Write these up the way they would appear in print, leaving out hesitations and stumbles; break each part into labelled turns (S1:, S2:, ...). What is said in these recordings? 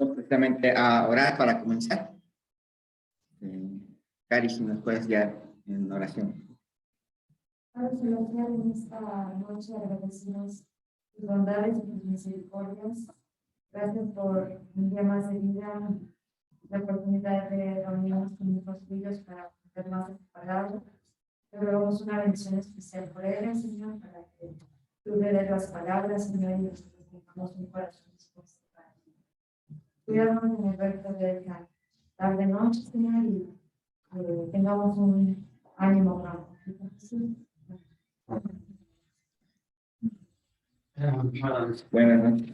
S1: Precisamente a orar para comenzar. Cari, si nos puedes guiar en oración.
S2: Padre celestial, en esta noche agradecemos tus bondades y tus misericordias. Gracias por un día más de vida, la oportunidad de reunirnos con nuestros tuyos para ver más de tu palabra. Te rogamos una bendición especial por él, Señor, para que tú le des las palabras, Señor, y nosotros tengamos un corazón dispuesto para ti. Cuídanos en el resto de esta tarde noche, Señor, y tengamos un ánimo para nosotros.
S1: Buenas noches.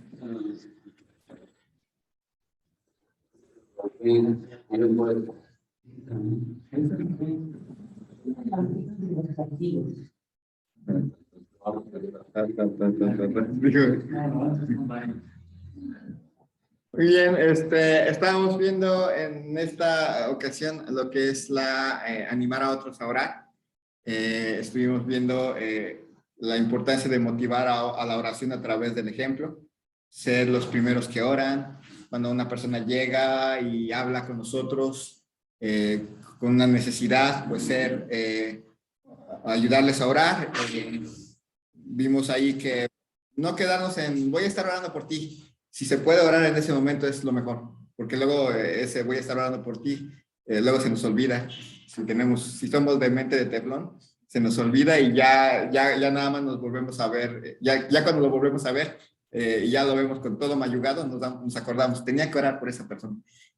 S1: Muy bien, estábamos viendo en esta ocasión lo que es animar a otros a orar. Estuvimos viendo la importancia de motivar a la oración a través del ejemplo, ser los primeros que oran. Cuando una persona llega y habla con nosotros con una necesidad, pues ayudarles a orar. Vimos ahí que no quedarnos en voy a estar orando por ti. Si se puede orar en ese momento es lo mejor, porque luego ese voy a estar orando por ti, luego se nos olvida. Si somos de mente de teflón, se nos olvida y ya nada más nos volvemos a ver, ya cuando lo volvemos a ver, ya lo vemos con todo mayugado, nos acordamos, tenía que orar por esa persona.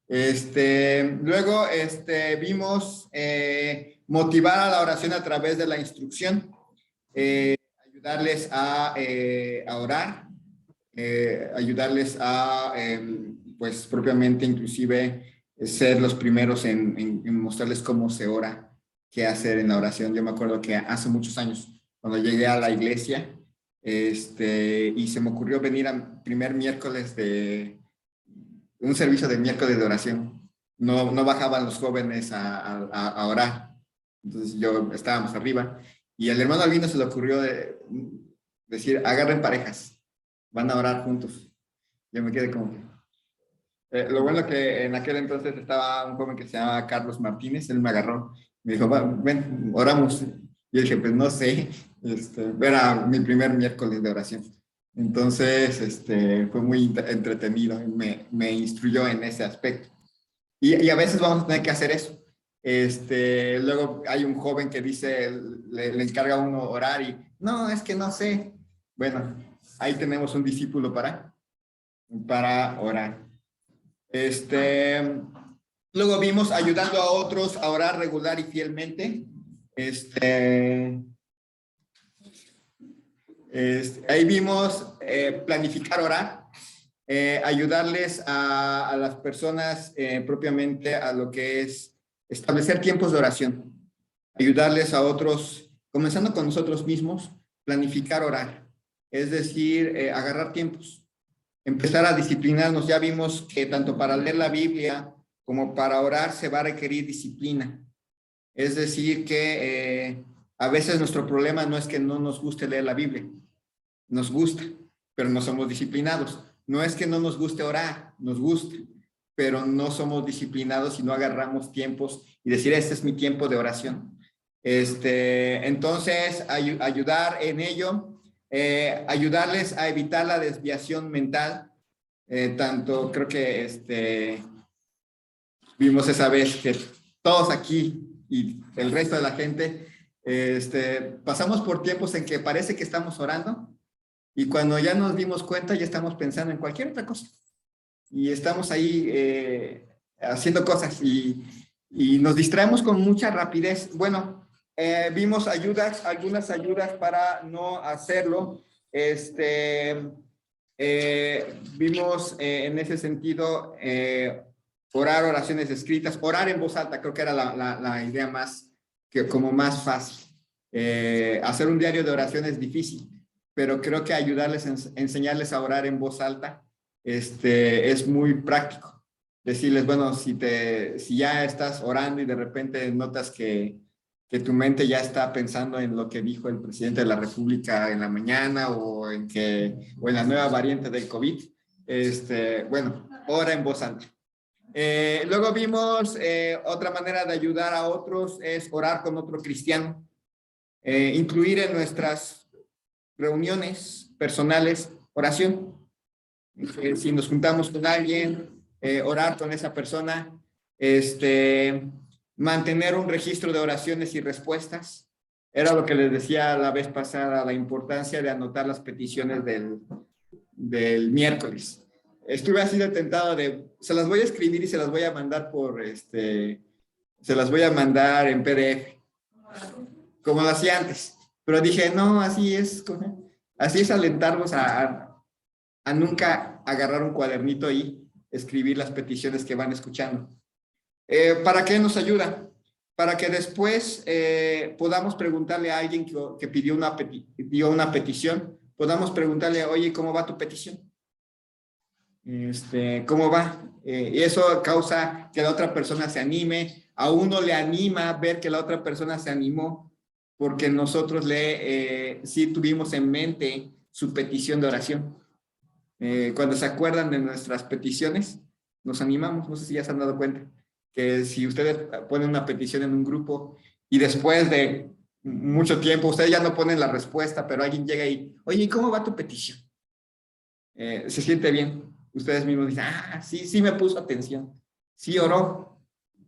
S1: Luego vimos motivar a la oración a través de la instrucción, ayudarles a orar, ayudarles a, pues propiamente inclusive, ser los primeros en mostrarles cómo se ora, qué hacer en la oración. Yo me acuerdo que hace muchos años, cuando llegué a la iglesia, y se me ocurrió venir al primer miércoles de un servicio de miércoles de oración. No bajaban los jóvenes a orar. Entonces estábamos arriba y al hermano Albino se le ocurrió decir, agarren parejas, van a orar juntos. Yo me quedé como que... lo bueno que en aquel entonces estaba un joven que se llamaba Carlos Martínez, él me agarró, me dijo, ven, oramos. Y yo dije, pues no sé, era mi primer miércoles de oración. Entonces, fue muy entretenido, me instruyó en ese aspecto. Y a veces vamos a tener que hacer eso. Luego hay un joven que dice, le encarga a uno orar y, no, es que no sé. Bueno, ahí tenemos un discípulo para orar. Luego vimos ayudando a otros a orar regular y fielmente. Ahí vimos planificar orar, ayudarles a las personas propiamente a lo que es establecer tiempos de oración, ayudarles a otros, comenzando con nosotros mismos, planificar orar, es decir, agarrar tiempos, empezar a disciplinarnos. Ya vimos que tanto para leer la Biblia como para orar se va a requerir disciplina, es decir, que a veces nuestro problema no es que no nos guste leer la Biblia, nos gusta, pero no somos disciplinados. No es que no nos guste orar, nos gusta, pero no somos disciplinados y no agarramos tiempos y decir, este es mi tiempo de oración. Entonces, ayudar en ello, ayudarles a evitar la desviación mental. Tanto creo que vimos esa vez que todos aquí y el resto de la gente, pasamos por tiempos en que parece que estamos orando y cuando ya nos dimos cuenta ya estamos pensando en cualquier otra cosa y estamos ahí haciendo cosas y nos distraemos con mucha rapidez. Bueno, vimos algunas ayudas para no hacerlo. Vimos en ese sentido orar oraciones escritas, orar en voz alta, creo que era la idea como más fácil. Hacer un diario de oración es difícil, pero creo que enseñarles a orar en voz alta es muy práctico. Decirles, bueno, si ya estás orando y de repente notas que tu mente ya está pensando en lo que dijo el presidente de la República en la mañana o en la nueva variante del COVID, bueno, ora en voz alta. Luego vimos otra manera de ayudar a otros es orar con otro cristiano. Incluir en nuestras reuniones personales oración. Si nos juntamos con alguien, orar con esa persona, mantener un registro de oraciones y respuestas. Era lo que les decía la vez pasada, la importancia de anotar las peticiones del miércoles. Estuve así de tentado se las voy a escribir y se las voy a mandar se las voy a mandar en PDF, como lo hacía antes. Pero dije, no, así es alentarlos a nunca agarrar un cuadernito y escribir las peticiones que van escuchando. ¿Para qué nos ayuda? Para que después podamos preguntarle a alguien que dio una petición, podamos preguntarle, oye, ¿cómo va tu petición? ¿Cómo va? Y eso causa que la otra persona se anime. A uno le anima ver que la otra persona se animó porque nosotros sí tuvimos en mente su petición de oración. Cuando se acuerdan de nuestras peticiones, nos animamos. No sé si ya se han dado cuenta que si ustedes ponen una petición en un grupo y después de mucho tiempo, ustedes ya no ponen la respuesta, pero alguien llega y, oye, ¿cómo va tu petición? Se siente bien. Ustedes mismos dicen, sí me puso atención, sí oró.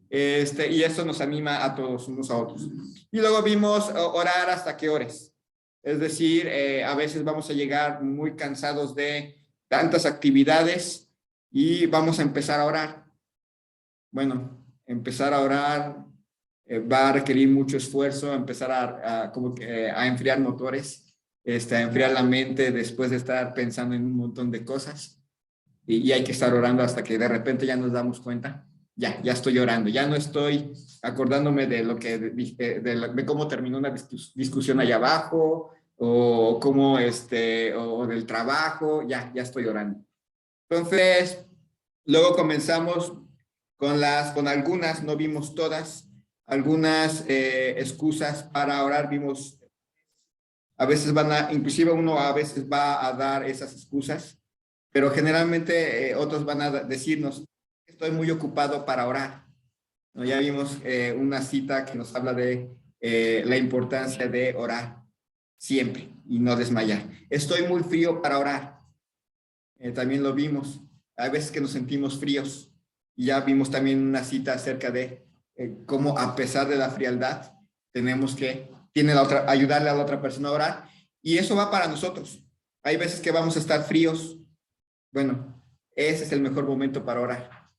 S1: Y eso nos anima a todos unos a otros. Y luego vimos orar hasta que ores. Es decir, a veces vamos a llegar muy cansados de tantas actividades y vamos a empezar a orar. Bueno, empezar a orar va a requerir mucho esfuerzo, empezar a enfriar motores, a enfriar la mente después de estar pensando en un montón de cosas. Y hay que estar orando hasta que de repente ya nos damos cuenta, ya estoy orando, ya no estoy acordándome de lo que de cómo terminó una discusión allá abajo o cómo o del trabajo, ya estoy orando. Entonces, luego comenzamos con algunas, no vimos todas, algunas excusas para orar, vimos, a veces inclusive uno a veces va a dar esas excusas, pero generalmente otros van a decirnos, estoy muy ocupado para orar. ¿No? Ya vimos una cita que nos habla de la importancia de orar siempre y no desmayar. Estoy muy frío para orar. También lo vimos. Hay veces que nos sentimos fríos. Y ya vimos también una cita acerca de cómo a pesar de la frialdad tenemos que ayudarle a la otra persona a orar. Y eso va para nosotros. Hay veces que vamos a estar fríos. Bueno, ese es el mejor momento para orar.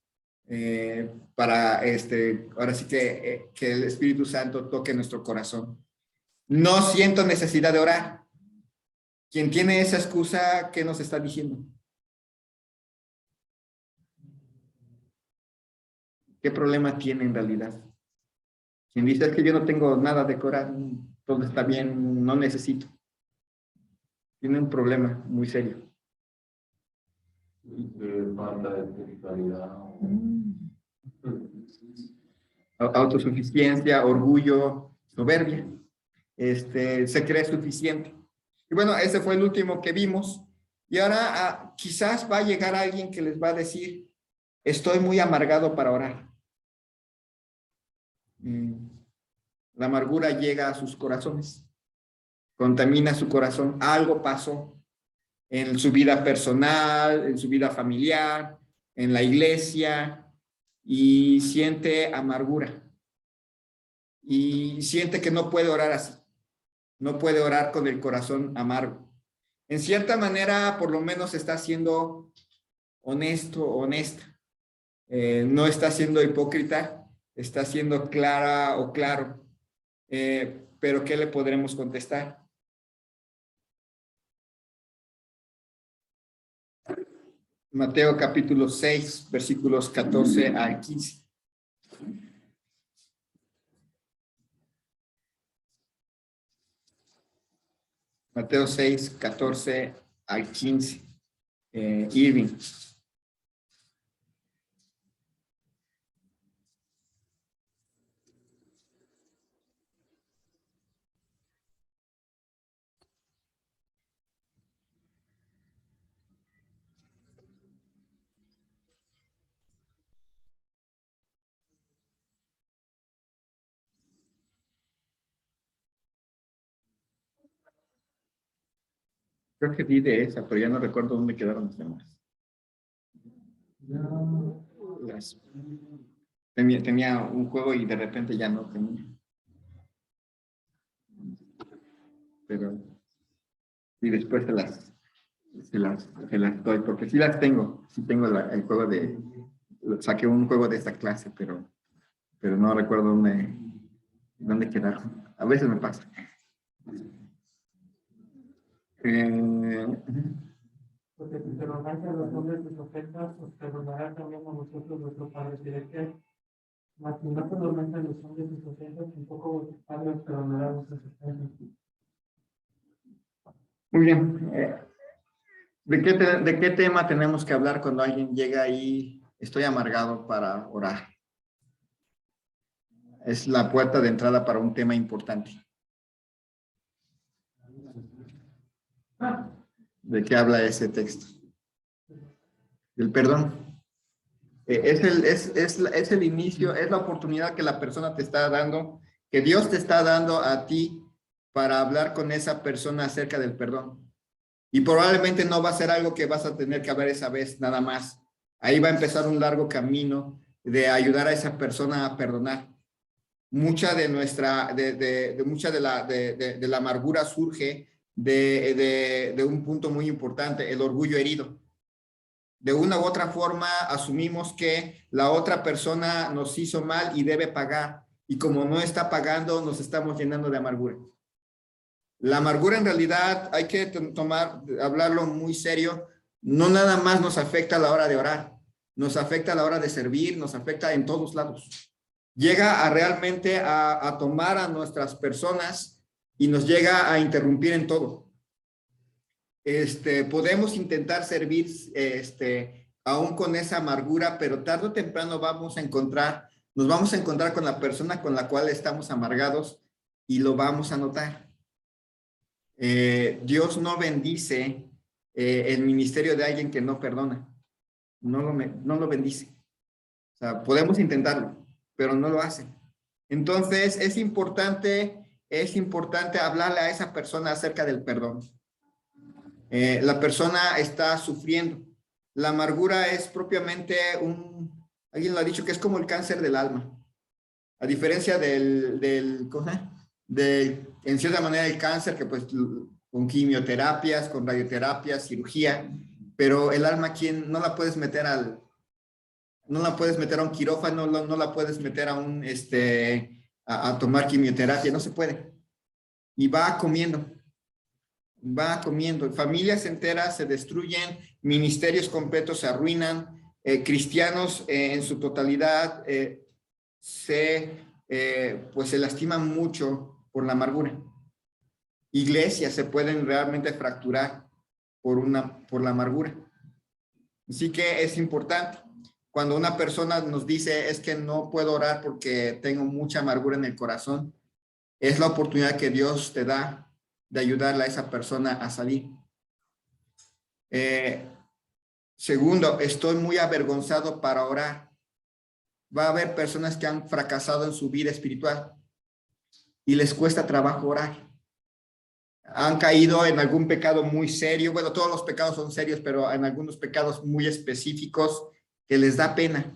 S1: Ahora sí que el Espíritu Santo toque nuestro corazón. No siento necesidad de orar. Quien tiene esa excusa, ¿qué nos está diciendo? ¿Qué problema tiene en realidad? Quien dice es que yo no tengo nada de orar, todo está bien, no necesito. Tiene un problema muy serio.
S3: Falta de espiritualidad.
S1: Autosuficiencia, orgullo, soberbia. Se cree suficiente. Y bueno, ese fue el último que vimos. Y ahora quizás va a llegar alguien que les va a decir, estoy muy amargado para orar. La amargura llega a sus corazones, contamina su corazón. Algo pasó en su vida personal, en su vida familiar, en la iglesia, y siente amargura. Y siente que no puede orar así. No puede orar con el corazón amargo. En cierta manera, por lo menos está siendo honesto, honesta. No está siendo hipócrita, está siendo clara o claro. Pero ¿qué le podremos contestar? Mateo capítulo 6, versículos 14 al 15. Mateo 6, 14 al 15. Irving. Creo que di de esa, pero ya no recuerdo dónde quedaron los demás. Tenía un juego y de repente ya no tenía. Pero y después se las doy, porque sí las tengo. Sí tengo el juego de... Saqué un juego de esta clase, pero no recuerdo dónde quedaron. A veces me pasa.
S4: Porque si perdonáis a los hombres sus ofensas, os perdonará también a vosotros vuestro Padre Celestial. Mas si no perdonáis a los hombres sus ofensas, tampoco vuestro Padre os perdonará vuestras ofensas.
S1: Muy bien. ¿De qué tema tenemos que hablar cuando alguien llega y estoy amargado para orar? Es la puerta de entrada para un tema importante. ¿De qué habla ese texto? Del perdón. Es el inicio, es la oportunidad que la persona te está dando, que Dios te está dando a ti para hablar con esa persona acerca del perdón. Y probablemente no va a ser algo que vas a tener que hablar esa vez nada más. Ahí va a empezar un largo camino de ayudar a esa persona a perdonar. Mucha de la amargura surge de un punto muy importante, el orgullo herido. De una u otra forma asumimos que la otra persona nos hizo mal y debe pagar. Y como no está pagando, nos estamos llenando de amargura. La amargura en realidad hay que hablarlo muy serio. No nada más nos afecta a la hora de orar. Nos afecta a la hora de servir, nos afecta en todos lados. Llega realmente a tomar a nuestras personas y nos llega a interrumpir en todo. Podemos intentar servir aún con esa amargura, pero tarde o temprano nos vamos a encontrar con la persona con la cual estamos amargados y lo vamos a notar. Dios no bendice el ministerio de alguien que no perdona. No lo bendice. O sea, podemos intentarlo, pero no lo hace. Entonces, es importante hablarle a esa persona acerca del perdón. La persona está sufriendo. La amargura es propiamente alguien lo ha dicho, que es como el cáncer del alma. A diferencia en cierta manera el cáncer, que pues con quimioterapias, con radioterapias, cirugía, pero el alma, no la puedes meter a un quirófano, no la puedes meter a tomar quimioterapia, no se puede. Y va comiendo. Familias enteras se destruyen, ministerios completos se arruinan, cristianos en su totalidad se lastiman mucho por la amargura. Iglesias se pueden realmente fracturar por la amargura. Así que es importante. Cuando una persona nos dice, es que no puedo orar porque tengo mucha amargura en el corazón, es la oportunidad que Dios te da de ayudarle a esa persona a salir. Segundo, estoy muy avergonzado para orar. Va a haber personas que han fracasado en su vida espiritual y les cuesta trabajo orar. Han caído en algún pecado muy serio. Bueno, todos los pecados son serios, pero en algunos pecados muy específicos que les da pena.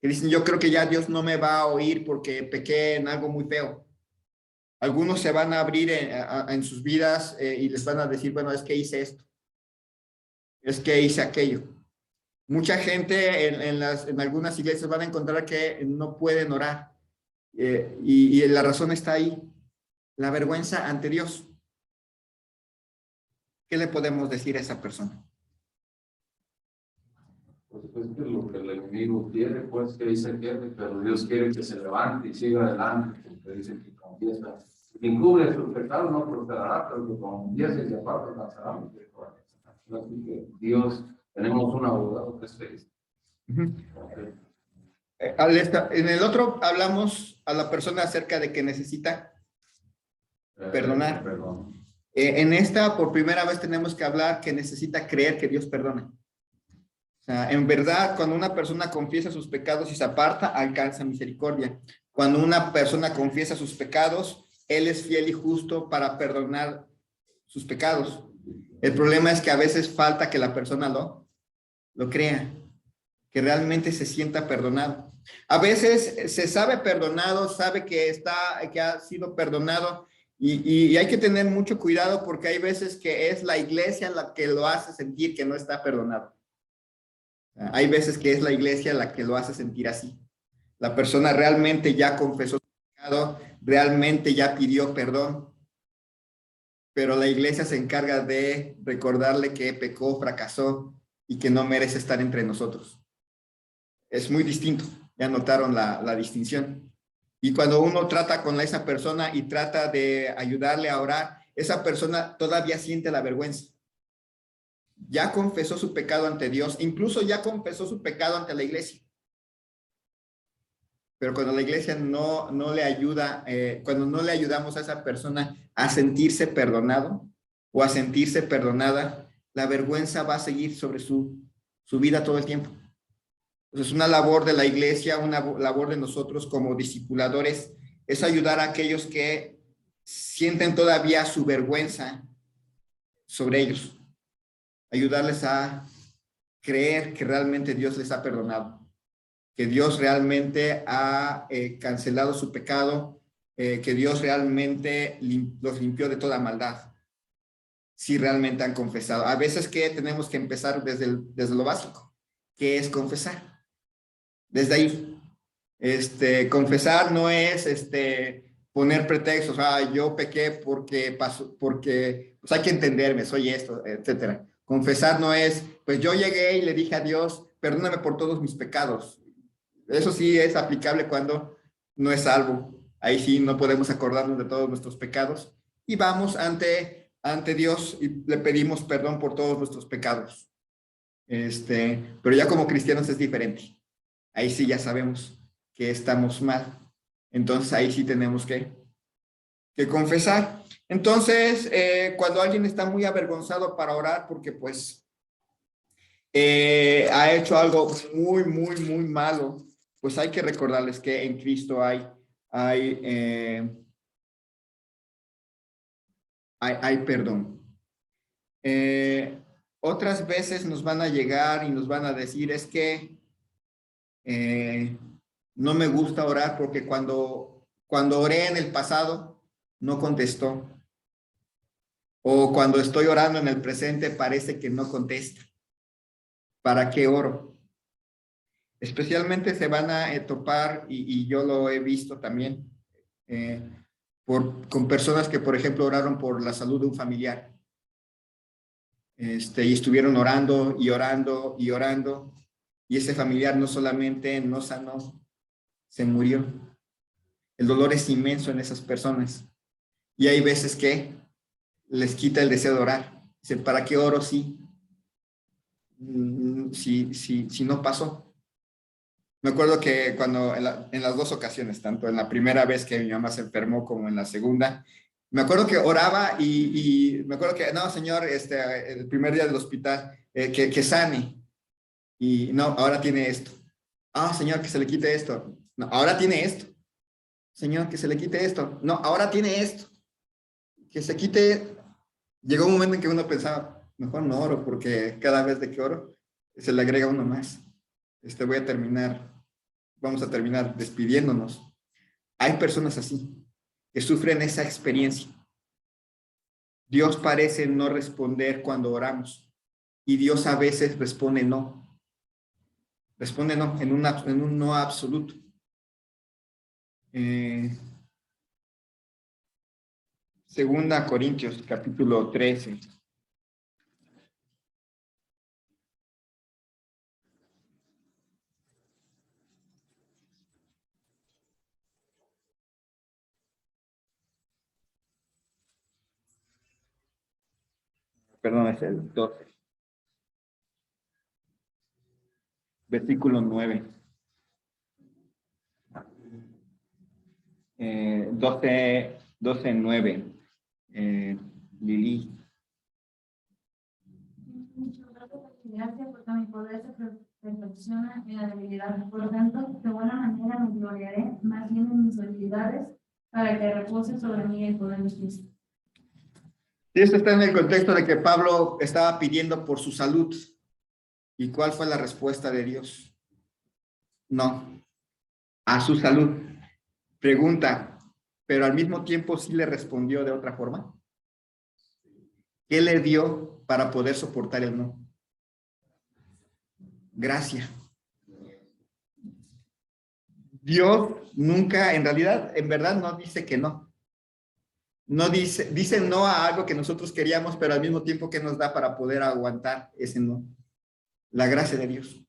S1: Que dicen, yo creo que ya Dios no me va a oír porque pequé en algo muy feo. Algunos se van a abrir en sus vidas y les van a decir, bueno, es que hice esto. Es que hice aquello. Mucha gente en algunas iglesias van a encontrar que no pueden orar. Y la razón está ahí. La vergüenza ante Dios. ¿Qué le podemos decir a esa persona?
S3: Pues es que lo que el enemigo quiere, pues que ahí se quede, pero Dios quiere que se levante y siga adelante, porque dice que confiesa. Quien cubre sus pecados no prosperará, pero que confiese y se aparte alcanzará misericordia. Así que Dios, tenemos un abogado que es feliz. Okay.
S1: En el otro hablamos a la persona acerca de que necesita perdonar.
S3: Perdón.
S1: En esta, por primera vez, tenemos que hablar que necesita creer que Dios perdona. O sea, en verdad, cuando una persona confiesa sus pecados y se aparta, alcanza misericordia. Cuando una persona confiesa sus pecados, Él es fiel y justo para perdonar sus pecados. El problema es que a veces falta que la persona lo crea, que realmente se sienta perdonado. A veces se sabe perdonado, sabe que ha sido perdonado y hay que tener mucho cuidado porque hay veces que es la iglesia la que lo hace sentir que no está perdonado. Hay veces que es la iglesia la que lo hace sentir así. La persona realmente ya confesó su pecado, realmente ya pidió perdón, pero la iglesia se encarga de recordarle que pecó, fracasó y que no merece estar entre nosotros. Es muy distinto, ya notaron la distinción. Y cuando uno trata con esa persona y trata de ayudarle a orar, esa persona todavía siente la vergüenza. Ya confesó su pecado ante Dios, incluso ya confesó su pecado ante la iglesia. Pero cuando la iglesia no le ayuda, cuando no le ayudamos a esa persona a sentirse perdonado o a sentirse perdonada, la vergüenza va a seguir sobre su vida todo el tiempo. Entonces, una labor de la iglesia, una labor de nosotros como discipuladores, es ayudar a aquellos que sienten todavía su vergüenza sobre ellos. Ayudarles a creer que realmente Dios les ha perdonado, que Dios realmente ha cancelado su pecado, que Dios realmente los limpió de toda maldad, si realmente han confesado. A veces que tenemos que empezar desde lo básico, que es confesar. Desde ahí, confesar no es poner pretextos, yo pequé porque pasó, porque pues hay que entenderme, soy esto, etcétera. Confesar no es, pues yo llegué y le dije a Dios, perdóname por todos mis pecados. Eso sí es aplicable cuando no es salvo. Ahí sí no podemos acordarnos de todos nuestros pecados y vamos ante Dios y le pedimos perdón por todos nuestros pecados. Pero ya como cristianos es diferente. Ahí sí ya sabemos que estamos mal. Entonces ahí sí tenemos que confesar. Entonces, cuando alguien está muy avergonzado para orar porque pues ha hecho algo muy, muy, muy malo, pues hay que recordarles que en Cristo hay perdón. Otras veces nos van a llegar y nos van a decir, es que no me gusta orar porque cuando oré en el pasado no contestó. O cuando estoy orando en el presente parece que no contesta. ¿Para qué oro? Especialmente se van a topar, y yo lo he visto también, con personas que, por ejemplo, oraron por la salud de un familiar. Y estuvieron orando y orando y orando. Y ese familiar no solamente no sanó, se murió. El dolor es inmenso en esas personas. Y hay veces que les quita el deseo de orar. Dicen, ¿para qué oro si no pasó? Me acuerdo que cuando en las dos ocasiones, tanto en la primera vez que mi mamá se enfermó como en la segunda, me acuerdo que oraba y me acuerdo que, no, señor, el primer día del hospital, que sane. Y no, ahora tiene esto. Ah, señor, que se le quite esto. No, ahora tiene esto. Señor, que se le quite esto. No, ahora tiene esto. Que se quite. Llegó un momento en que uno pensaba, mejor no oro, porque cada vez de que oro, se le agrega uno más. Vamos a terminar despidiéndonos. Hay personas así, que sufren esa experiencia. Dios parece no responder cuando oramos, y Dios a veces responde no. Responde no, en un no absoluto. Segunda Corintios, capítulo 13. Perdón, es el 12. Versículo 9. 12:9. Lili.
S2: Gracias porque mi poder se perfecciona en la debilidad. Por lo tanto, de buena manera me gloriaré más bien en mis debilidades para que repose sobre mí el poder de Cristo.
S1: Y esto está en el contexto de que Pablo estaba pidiendo por su salud. ¿Y cuál fue la respuesta de Dios? No, a su salud. Pregunta, pero al mismo tiempo sí le respondió de otra forma. ¿Qué le dio para poder soportar el no? Gracia. Dios nunca, en realidad, en verdad no dice que no. No dice no a algo que nosotros queríamos, pero al mismo tiempo que nos da para poder aguantar ese no. La gracia de Dios.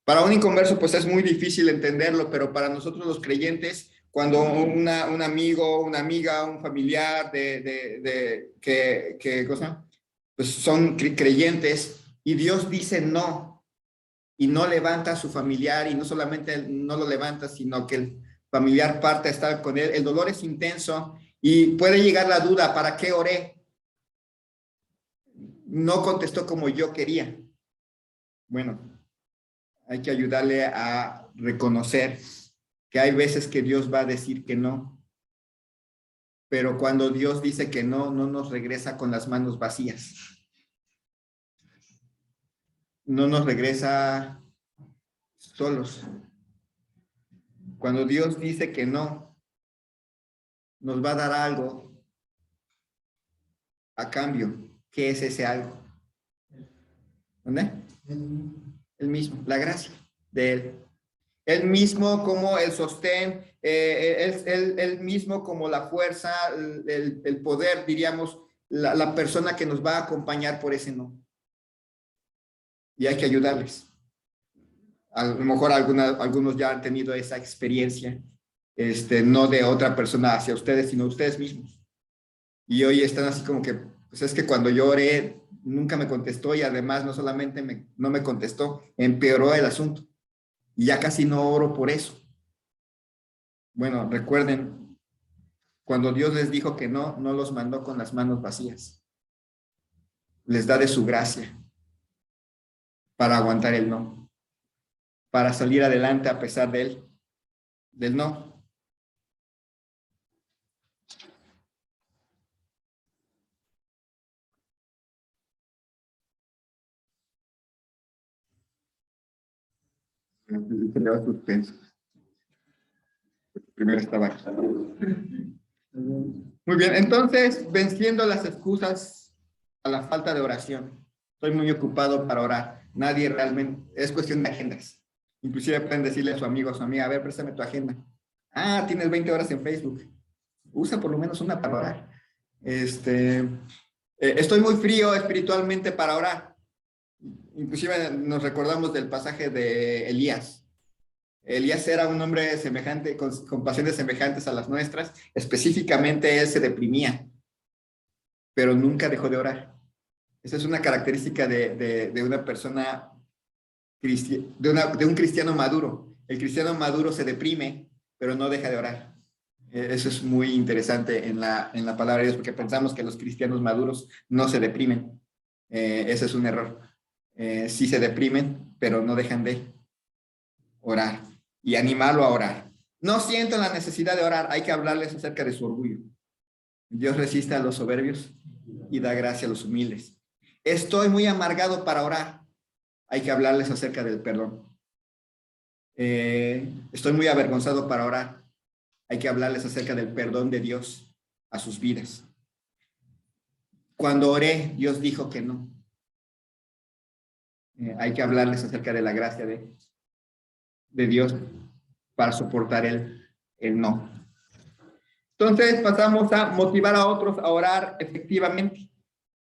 S1: Para un inconverso, pues es muy difícil entenderlo, pero para nosotros los creyentes, cuando un amigo, una amiga, un familiar cosa, pues son creyentes y Dios dice no y no levanta a su familiar y no solamente no lo levanta, sino que el familiar parte a estar con él. El dolor es intenso y puede llegar la duda, ¿para qué oré? No contestó como yo quería. Bueno, hay que ayudarle a reconocer que hay veces que Dios va a decir que no, pero cuando Dios dice que no, no nos regresa con las manos vacías. No nos regresa solos. Cuando Dios dice que no, nos va a dar algo a cambio. ¿Qué es ese algo? ¿Dónde? El mismo, la gracia de Él. Él mismo como el sostén, él mismo como la fuerza, el poder, diríamos, la persona que nos va a acompañar por ese no. Y hay que ayudarles. A lo mejor algunos ya han tenido esa experiencia, no de otra persona hacia ustedes, sino ustedes mismos. Y hoy están así como que, pues es que cuando yo oré, nunca me contestó y además no solamente no me contestó, empeoró el asunto. Y ya casi no oro por eso. Bueno, recuerden, cuando Dios les dijo que no, no los mandó con las manos vacías. Les da de su gracia para aguantar el no, para salir adelante a pesar del no. Se le va suspenso. Primero estaba aquí. Muy bien, entonces, venciendo las excusas a la falta de oración. Estoy muy ocupado para orar. Nadie realmente, es cuestión de agendas. Inclusive pueden decirle a su amigo o a su amiga, a ver, préstame tu agenda. Ah, tienes 20 horas en Facebook. Usa por lo menos una para orar. Estoy muy frío espiritualmente para orar. Inclusive nos recordamos del pasaje de Elías. Elías era un hombre semejante, con pasiones semejantes a las nuestras. Específicamente él se deprimía, pero nunca dejó de orar. Esa es una característica de una persona, de un cristiano maduro. El cristiano maduro se deprime, pero no deja de orar. Eso es muy interesante en la palabra de Dios, porque pensamos que los cristianos maduros no se deprimen. Ese es un error. Sí se deprimen, pero no dejan de orar y animarlo a orar. No sienten la necesidad de orar, hay que hablarles acerca de su orgullo. Dios resiste a los soberbios y da gracia a los humildes. Estoy muy amargado para orar, hay que hablarles acerca del perdón. Estoy muy avergonzado para orar, hay que hablarles acerca del perdón de Dios a sus vidas. Cuando oré, Dios dijo que no. Hay que hablarles acerca de la gracia de Dios para soportar el no. Entonces pasamos a motivar a otros a orar efectivamente.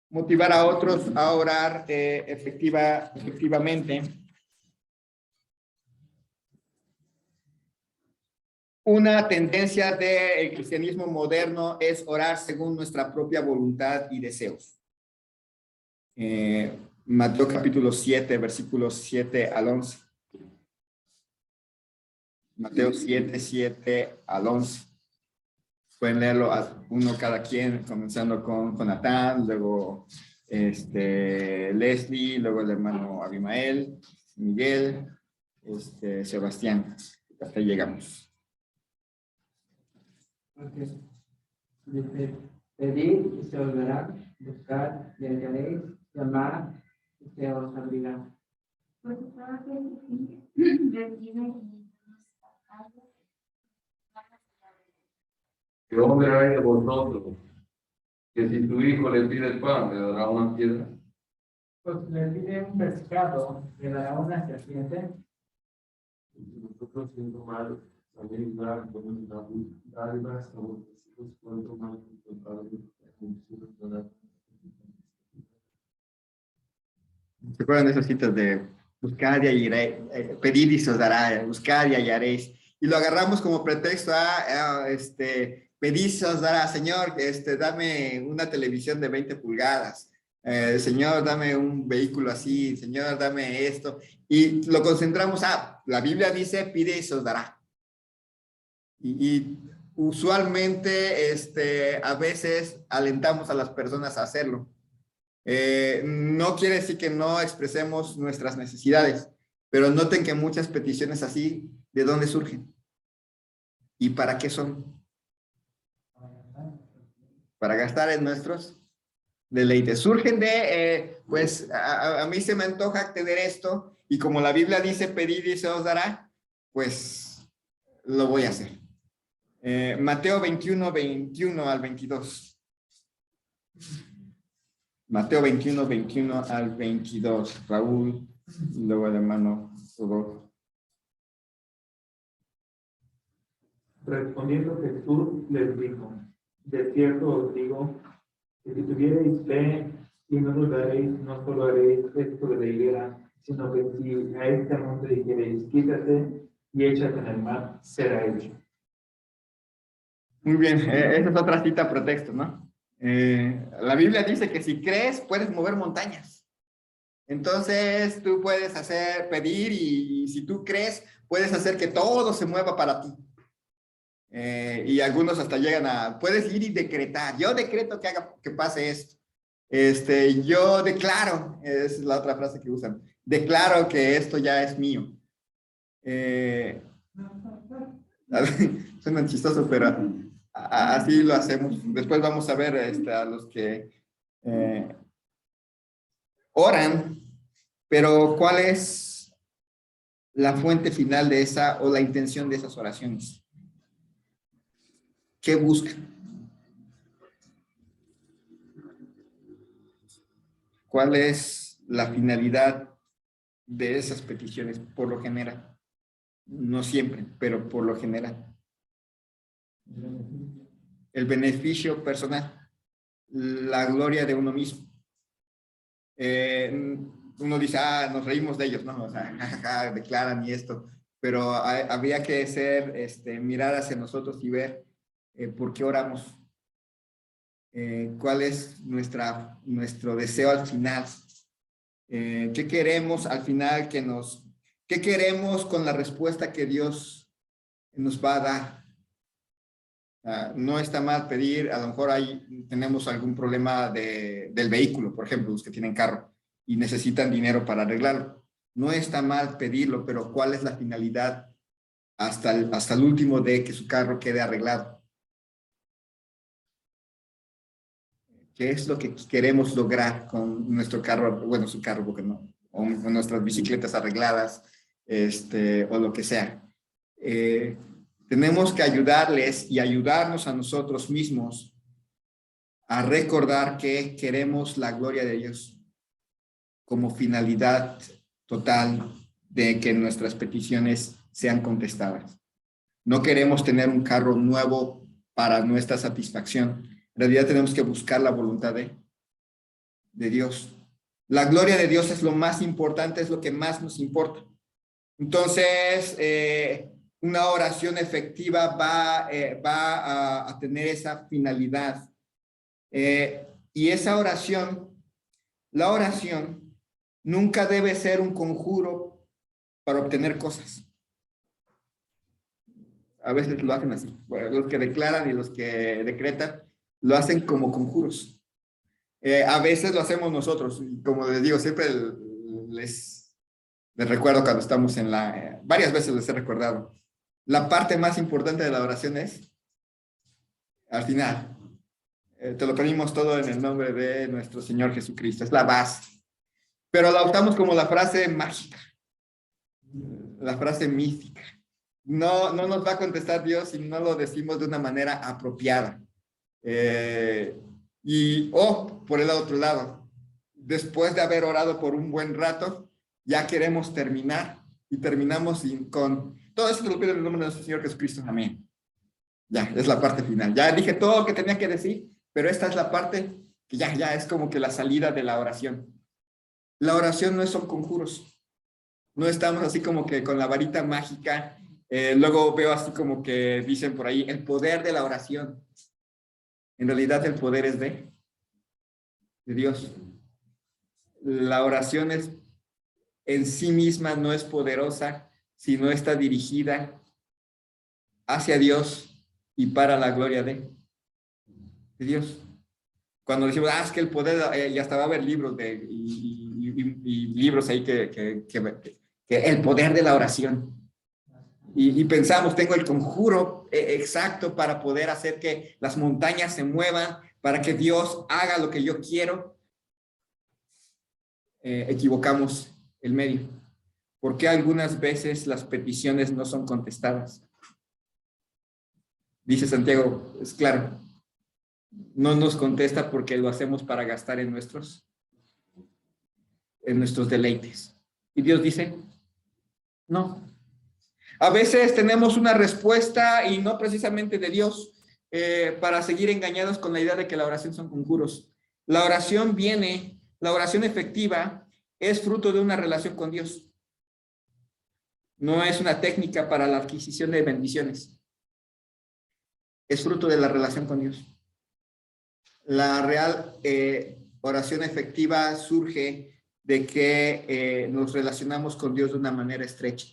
S1: Motivar a otros a orar efectivamente. Una tendencia del cristianismo moderno es orar según nuestra propia voluntad y deseos. Mateo capítulo 7, versículos 7 al 11. Mateo 7, 7 al 11. Pueden leerlo a uno cada quien, comenzando con Jonatán, luego Leslie, luego el hermano Abimael, Miguel, Sebastián. Hasta ahí llegamos.
S4: Okay. Dice, Pedid y se os dará, buscar y hallaréis, llamar y se os abrirá.
S2: Porque toda aquel que recibe y
S3: ¿Qué hombre hay de vosotros que si tu hijo le pide el pan, le dará una piedra?
S4: Pues le pide un pescado, le dará una serpiente.
S5: Nosotros siendo malos, también dar dádivas a vuestros hijos, cuanto más vuestro Padre nos dará.
S1: ¿Se acuerdan de esas citas de buscar y hallaréis, pedir y se os dará, buscar y hallaréis? Y lo agarramos como pretexto a pedir y se os dará, Señor, dame una televisión de 20 pulgadas. Señor, dame un vehículo así, Señor, dame esto. Y lo concentramos, la Biblia dice, pide y se os dará. Y usualmente, a veces alentamos a las personas a hacerlo. No quiere decir que no expresemos nuestras necesidades, pero noten que muchas peticiones así, ¿de dónde surgen? ¿Y para qué son? Para gastar en nuestros deleites. Surgen de, pues, a mí se me antoja tener esto, y como la Biblia dice, pedid y se os dará, pues, lo voy a hacer. Mateo 21, 21 al 22. Mateo 21, 21 al 22. Raúl, y luego el hermano Rodolfo.
S6: Respondiendo Jesús les dijo, de cierto os digo, que si tuvierais fe y no dudaréis, no solo haréis esto de la higuera, sino que si a este monte dijereis, quítate y échate en el mar, será hecho.
S1: Muy bien, esa es otra cita pretexto, ¿no? La Biblia dice que si crees, puedes mover montañas. Entonces, tú puedes pedir y si tú crees, puedes hacer que todo se mueva para ti. Y algunos hasta llegan puedes ir y decretar. Yo decreto que pase esto. Yo declaro, es la otra frase que usan, declaro que esto ya es mío. Suena chistoso, pero así lo hacemos. Después vamos a ver a los que oran, pero ¿cuál es la fuente final de esa o la intención de esas oraciones? ¿Qué buscan? ¿Cuál es la finalidad de esas peticiones por lo general? No siempre, pero por lo general. El beneficio personal, la gloria de uno mismo. Uno dice, nos reímos de ellos, ¿no? O sea, jajaja, declaran y esto, pero habría que mirar hacia nosotros y ver por qué oramos. ¿Cuál es nuestro deseo al final? ¿Qué queremos al final qué queremos con la respuesta que Dios nos va a dar? No está mal pedir, a lo mejor tenemos algún problema del vehículo, por ejemplo, los que tienen carro y necesitan dinero para arreglarlo. No está mal pedirlo, pero ¿cuál es la finalidad hasta el último de que su carro quede arreglado? ¿Qué es lo que queremos lograr con nuestro carro? Bueno, su carro, porque no, o nuestras bicicletas arregladas, o lo que sea. Tenemos que ayudarles y ayudarnos a nosotros mismos a recordar que queremos la gloria de Dios como finalidad total de que nuestras peticiones sean contestadas. No queremos tener un carro nuevo para nuestra satisfacción. En realidad tenemos que buscar la voluntad de Dios. La gloria de Dios es lo más importante, es lo que más nos importa. Entonces, una oración efectiva va a tener esa finalidad. Y esa la oración, nunca debe ser un conjuro para obtener cosas. A veces lo hacen así. Bueno, los que declaran y los que decretan, lo hacen como conjuros. A veces lo hacemos nosotros. Y como les digo, siempre les recuerdo cuando estamos varias veces les he recordado. La parte más importante de la oración es al final. te lo pedimos todo en el nombre de nuestro Señor Jesucristo. Es la base. Pero la usamos como la frase mágica, la frase mística. No nos va a contestar Dios si no lo decimos de una manera apropiada. Por el otro lado, después de haber orado por un buen rato, ya queremos terminar y terminamos con todo eso. Te lo pido en el nombre de nuestro Señor Jesucristo. Amén. Ya, es la parte final. Ya dije todo lo que tenía que decir, pero esta es la parte que ya es como que la salida de la oración. La oración no son conjuros. No estamos así como que con la varita mágica. Luego veo así como que dicen por ahí, el poder de la oración. En realidad el poder es de Dios. La oración en sí misma no es poderosa si no está dirigida hacia Dios y para la gloria de Dios. Cuando decimos, es que el poder, y hasta va a haber libros y libros ahí que el poder de la oración. Y pensamos, tengo el conjuro exacto para poder hacer que las montañas se muevan, para que Dios haga lo que yo quiero. Equivocamos el medio. ¿Por qué algunas veces las peticiones no son contestadas? Dice Santiago, es claro, no nos contesta porque lo hacemos para gastar en nuestros deleites. Y Dios dice, no. A veces tenemos una respuesta y no precisamente de Dios para seguir engañados con la idea de que la oración son conjuros. La oración efectiva es fruto de una relación con Dios. No es una técnica para la adquisición de bendiciones. Es fruto de la relación con Dios. La real oración efectiva surge de que nos relacionamos con Dios de una manera estrecha.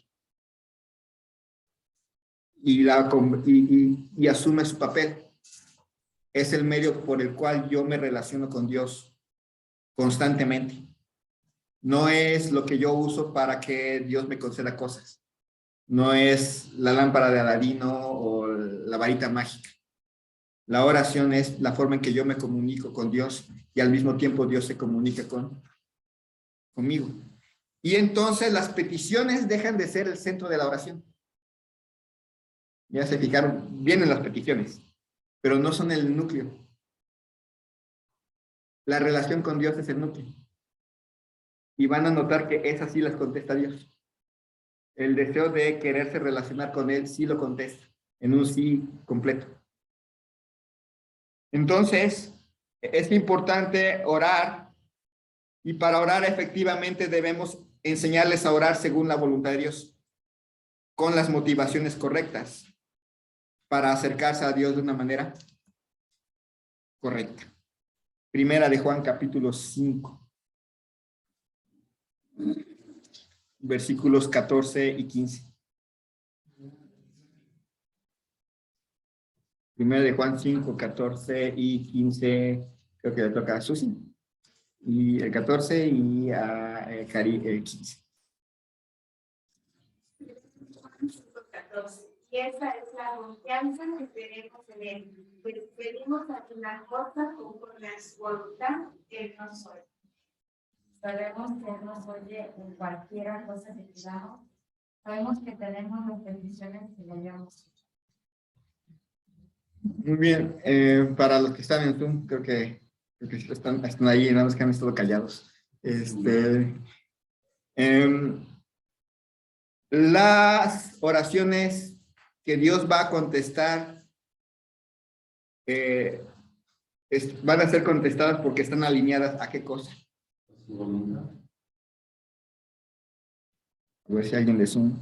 S1: Y asume su papel. Es el medio por el cual yo me relaciono con Dios constantemente. No es lo que yo uso para que Dios me conceda cosas. No es la lámpara de Aladino o la varita mágica. La oración es la forma en que yo me comunico con Dios y al mismo tiempo Dios se comunica conmigo. Y entonces las peticiones dejan de ser el centro de la oración. Ya se fijaron, vienen las peticiones, pero no son el núcleo. La relación con Dios es el núcleo. Y van a notar que esas sí las contesta Dios. El deseo de quererse relacionar con Él sí lo contesta, en un sí completo. Entonces, es importante orar, y para orar efectivamente debemos enseñarles a orar según la voluntad de Dios, con las motivaciones correctas, para acercarse a Dios de una manera correcta. Primera de Juan, capítulo 5, versículos 14 y 15. Primera de Juan 5, 14 y 15, creo que le toca a Susi. Y el 14 y a Cari, el 15.
S2: Y esa es la confianza que tenemos en Él. Pues pedimos alguna cosa conforme a su voluntad, Él nos oye. Sabemos que Él nos oye en cualquier cosa que pidamos. Sabemos que tenemos las peticiones que le hayamos hecho.
S1: Muy bien, para los que están en Zoom, creo que están ahí, nada más que han estado callados. Las oraciones que Dios va a contestar van a ser contestadas porque están alineadas ¿a qué cosa? A ver si alguien de Zoom.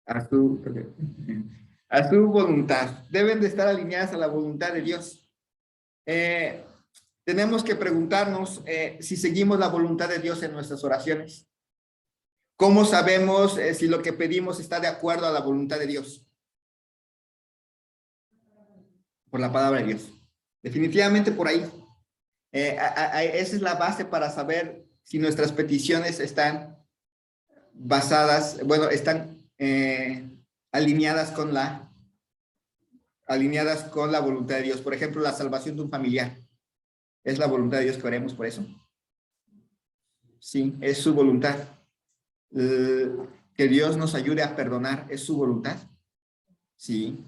S1: A su voluntad. Deben de estar alineadas a la voluntad de Dios. Tenemos que preguntarnos si seguimos la voluntad de Dios en nuestras oraciones. ¿Cómo sabemos si lo que pedimos está de acuerdo a la voluntad de Dios? Por la palabra de Dios. Definitivamente por ahí. Esa es la base para saber si nuestras peticiones están basadas, están alineadas con la alineadas con la voluntad de Dios. Por ejemplo, la salvación de un familiar. ¿Es la voluntad de Dios que oremos por eso? Sí, es su voluntad. Que Dios nos ayude a perdonar, ¿es su voluntad? Sí.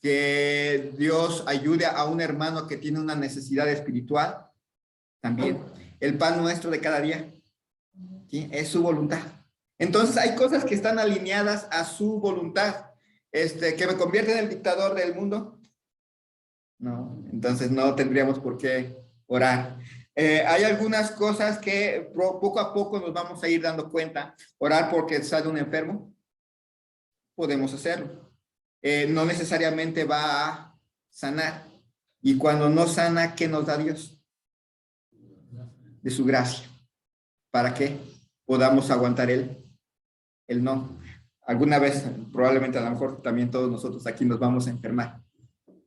S1: Que Dios ayude a un hermano que tiene una necesidad espiritual, también. El pan nuestro de cada día, ¿sí? Es su voluntad. Entonces hay cosas que están alineadas a su voluntad. ¿Que me convierte en el dictador del mundo? No, entonces no tendríamos por qué orar. Hay algunas cosas que poco a poco nos vamos a ir dando cuenta. Orar porque sale un enfermo, podemos hacerlo. No necesariamente va a sanar. Y cuando no sana, ¿qué nos da Dios? De su gracia. ¿Para qué? Podamos aguantar el no. Alguna vez, probablemente a lo mejor también todos nosotros aquí nos vamos a enfermar.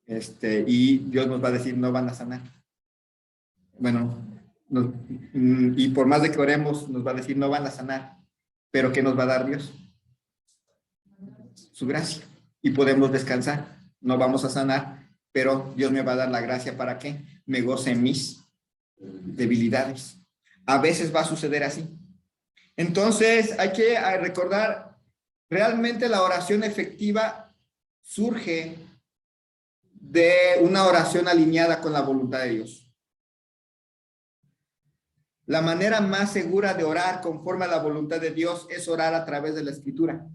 S1: Y Dios nos va a decir, no van a sanar. Bueno, y por más de que oremos, nos va a decir, no van a sanar. ¿Pero qué nos va a dar Dios? Su gracia. Y podemos descansar. No vamos a sanar, pero Dios me va a dar la gracia para que me goce en mis debilidades. A veces va a suceder así. Entonces, hay que recordar, realmente la oración efectiva surge de una oración alineada con la voluntad de Dios. La manera más segura de orar conforme a la voluntad de Dios es orar a través de la Escritura.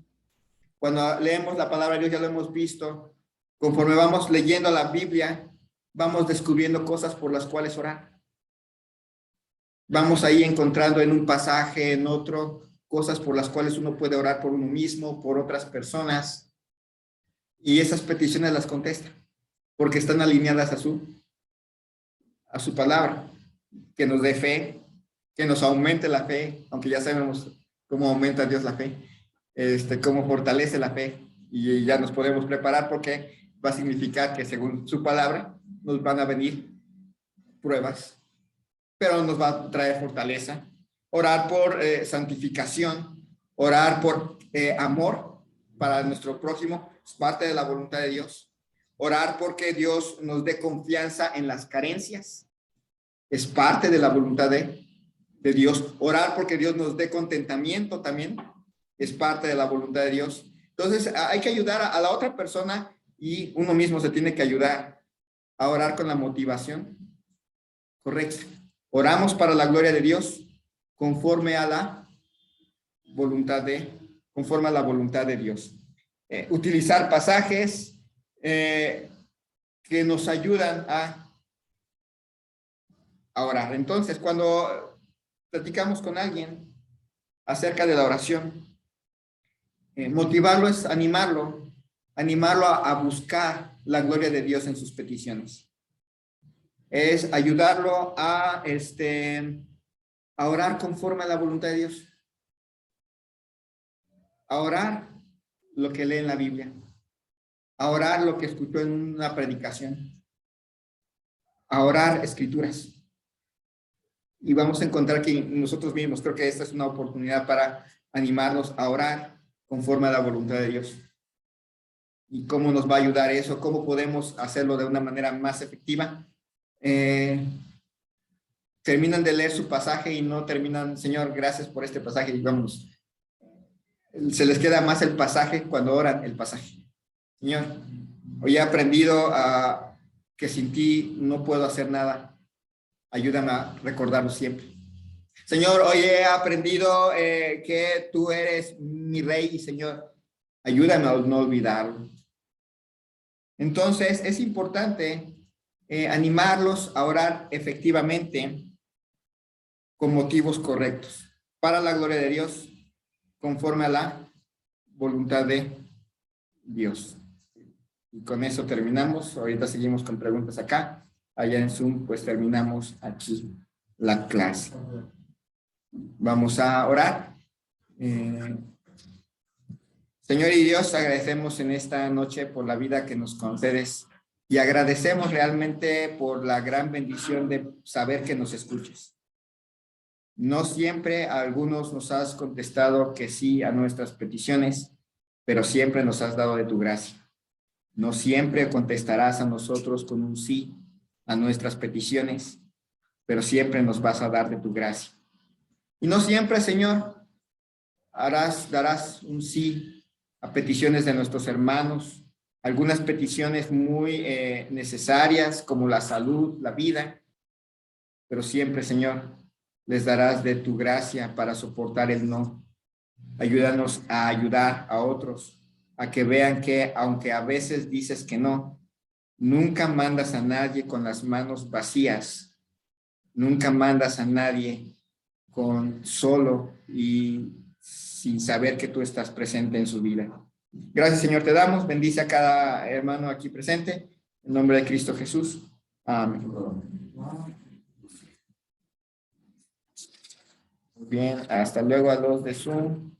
S1: Cuando leemos la palabra de Dios, ya lo hemos visto, conforme vamos leyendo la Biblia, vamos descubriendo cosas por las cuales orar. Vamos ahí encontrando en un pasaje, en otro, cosas por las cuales uno puede orar por uno mismo, por otras personas, y esas peticiones las contesta, porque están alineadas a su palabra, que nos dé fe, que nos aumente la fe, aunque ya sabemos cómo aumenta Dios la fe, cómo fortalece la fe, y ya nos podemos preparar porque va a significar que según su palabra nos van a venir pruebas, pero nos va a traer fortaleza. Orar por santificación, orar por amor para nuestro prójimo, es parte de la voluntad de Dios. Orar porque Dios nos dé confianza en las carencias, es parte de la voluntad de Dios. Orar porque Dios nos dé contentamiento también, es parte de la voluntad de Dios. Entonces hay que ayudar a la otra persona y uno mismo se tiene que ayudar a orar con la motivación correcta. Oramos para la gloria de Dios conforme a la voluntad de Dios. Utilizar pasajes que nos ayudan a orar. Entonces, cuando platicamos con alguien acerca de la oración, motivarlo es animarlo a buscar la gloria de Dios en sus peticiones. Es ayudarlo a orar conforme a la voluntad de Dios. A orar lo que lee en la Biblia. A orar lo que escuchó en una predicación. A orar escrituras. Y vamos a encontrar que nosotros mismos, creo que esta es una oportunidad para animarnos a orar conforme a la voluntad de Dios. ¿Y cómo nos va a ayudar eso? ¿Cómo podemos hacerlo de una manera más efectiva? Terminan de leer su pasaje y no terminan, Señor, gracias por este pasaje, y vámonos. Se les queda más el pasaje cuando oran el pasaje. Señor, hoy he aprendido que sin ti no puedo hacer nada. Ayúdame a recordarlo siempre. Señor, hoy he aprendido que tú eres mi rey y Señor, ayúdame a no olvidarlo. Entonces, es importante animarlos a orar efectivamente con motivos correctos, para la gloria de Dios, conforme a la voluntad de Dios. Y con eso terminamos. Ahorita seguimos con preguntas acá. Allá en Zoom, pues terminamos aquí la clase. Vamos a orar. Señor y Dios, agradecemos en esta noche por la vida que nos concedes y agradecemos realmente por la gran bendición de saber que nos escuches. No siempre a algunos nos has contestado que sí a nuestras peticiones, pero siempre nos has dado de tu gracia. No siempre contestarás a nosotros con un sí a nuestras peticiones, pero siempre nos vas a dar de tu gracia. Y no siempre, Señor, darás un sí a peticiones de nuestros hermanos, algunas peticiones muy necesarias como la salud, la vida, pero siempre, Señor, les darás de tu gracia para soportar el no. Ayúdanos a ayudar a otros, a que vean que aunque a veces dices que no, nunca mandas a nadie con las manos vacías, nunca mandas a nadie con solo y sin saber que tú estás presente en su vida. Gracias, Señor, te damos. Bendice a cada hermano aquí presente. En nombre de Cristo Jesús. Amén. Muy bien, hasta luego a los de Zoom.